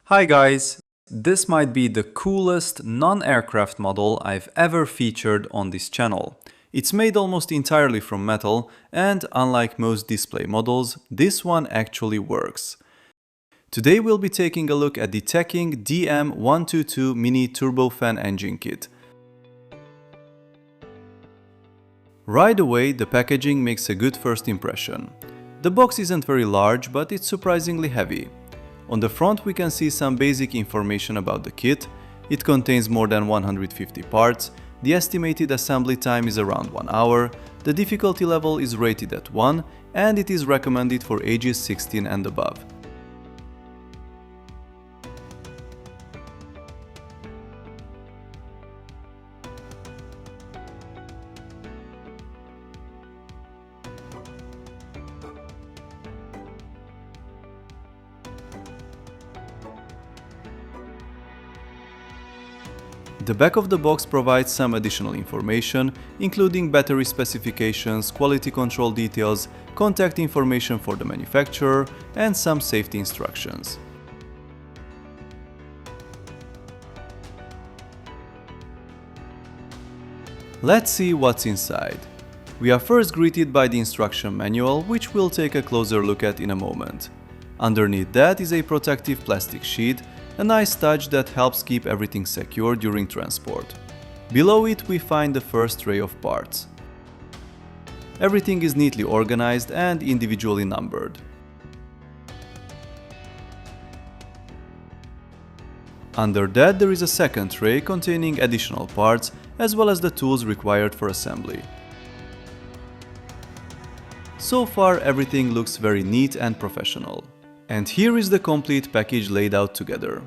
Hi guys! This might be the coolest non-aircraft model I've ever featured on this channel. It's made almost entirely from metal and unlike most display models, this one actually works. Today we'll be taking a look at the Teching DM122 Mini Turbofan engine kit. Right away, the packaging makes a good first impression. The box isn't very large, but it's surprisingly heavy. On the front we can see some basic information about the kit. It contains more than 150 parts, the estimated assembly time is around 1 hour, the difficulty level is rated at 1 and it is recommended for ages 16 and above. The back of the box provides some additional information, including battery specifications, quality control details, contact information for the manufacturer, and some safety instructions. Let's see what's inside. We are first greeted by the instruction manual, which we'll take a closer look at in a moment. Underneath that is a protective plastic sheet, a nice touch that helps keep everything secure during transport. Below it we find the first tray of parts. Everything is neatly organized and individually numbered. Under that there is a second tray containing additional parts as well as the tools required for assembly. So far everything looks very neat and professional. And here is the complete package laid out together.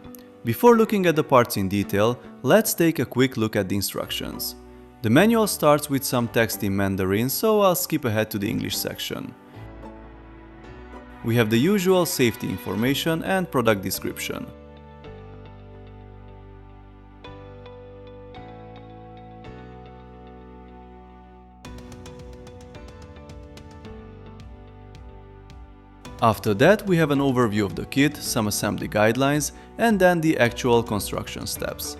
Before looking at the parts in detail, let's take a quick look at the instructions. The manual starts with some text in Mandarin, so I'll skip ahead to the English section. We have the usual safety information and product description. After that, we have an overview of the kit, some assembly guidelines, and then the actual construction steps.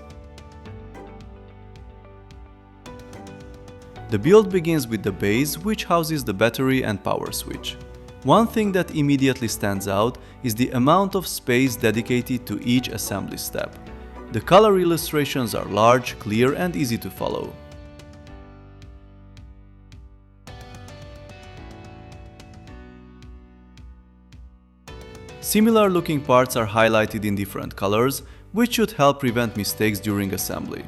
The build begins with the base, which houses the battery and power switch. One thing that immediately stands out is the amount of space dedicated to each assembly step. The color illustrations are large, clear, and easy to follow. Similar looking parts are highlighted in different colors, which should help prevent mistakes during assembly.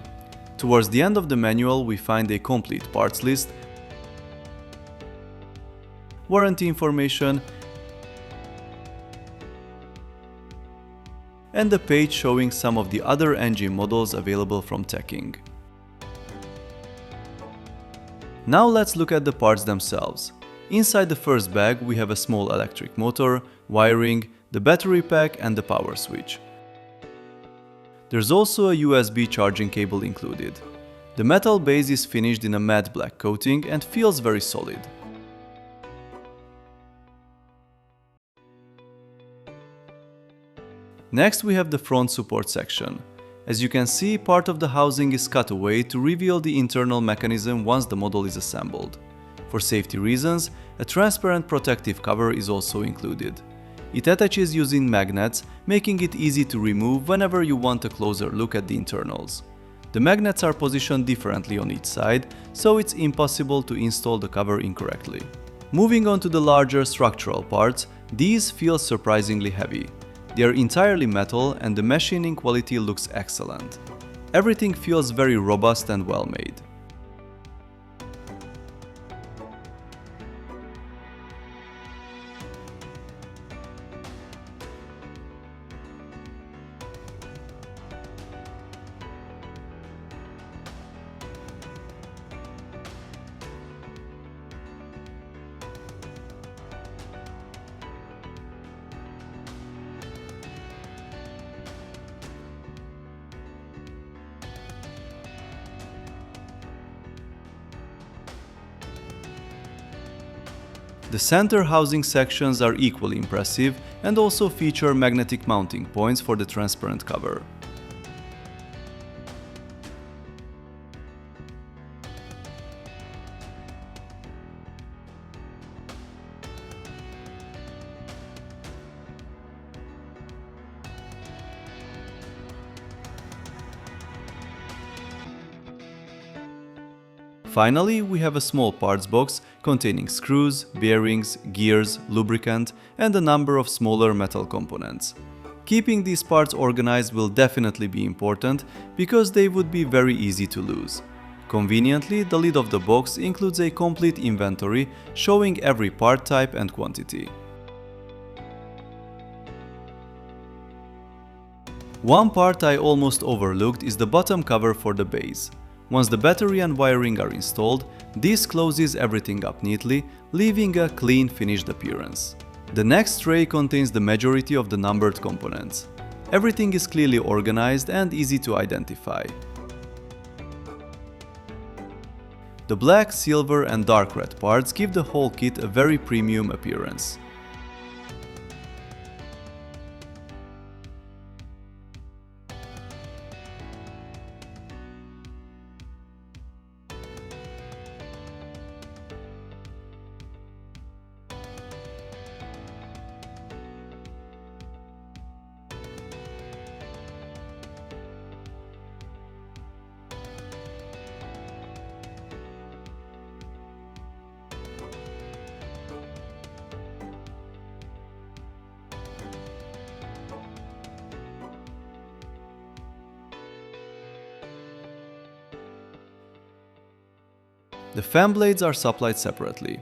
Towards the end of the manual we find a complete parts list, warranty information, and a page showing some of the other engine models available from Teching. Now let's look at the parts themselves. Inside the first bag we have a small electric motor, wiring, the battery pack and the power switch. There's also a USB charging cable included. The metal base is finished in a matte black coating and feels very solid. Next we have the front support section. As you can see, part of the housing is cut away to reveal the internal mechanism once the model is assembled. For safety reasons, a transparent protective cover is also included. It attaches using magnets, making it easy to remove whenever you want a closer look at the internals. The magnets are positioned differently on each side, so it's impossible to install the cover incorrectly. Moving on to the larger structural parts, these feel surprisingly heavy. They are entirely metal and the machining quality looks excellent. Everything feels very robust and well made. The center housing sections are equally impressive and also feature magnetic mounting points for the transparent cover. Finally, we have a small parts box containing screws, bearings, gears, lubricant, and a number of smaller metal components. Keeping these parts organized will definitely be important because they would be very easy to lose. Conveniently, the lid of the box includes a complete inventory showing every part type and quantity. One part I almost overlooked is the bottom cover for the base. Once the battery and wiring are installed, this closes everything up neatly, leaving a clean finished appearance. The next tray contains the majority of the numbered components. Everything is clearly organized and easy to identify. The black, silver and dark red parts give the whole kit a very premium appearance. The fan blades are supplied separately.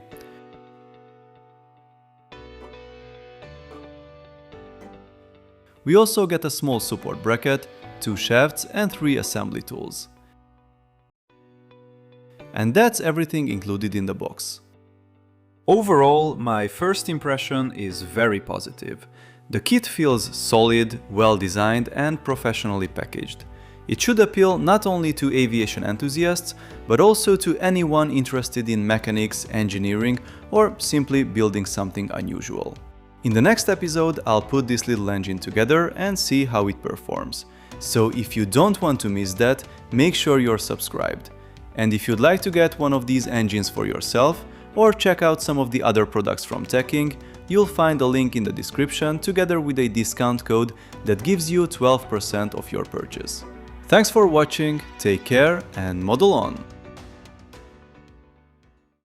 We also get a small support bracket, 2 shafts and 3 assembly tools. And that's everything included in the box. Overall, my first impression is very positive. The kit feels solid, well designed and professionally packaged. It should appeal not only to aviation enthusiasts, but also to anyone interested in mechanics, engineering, or simply building something unusual. In the next episode, I'll put this little engine together and see how it performs. So if you don't want to miss that, make sure you're subscribed. And if you'd like to get one of these engines for yourself, or check out some of the other products from Teching, you'll find a link in the description together with a discount code that gives you 12% off your purchase. Thanks for watching, take care and model on!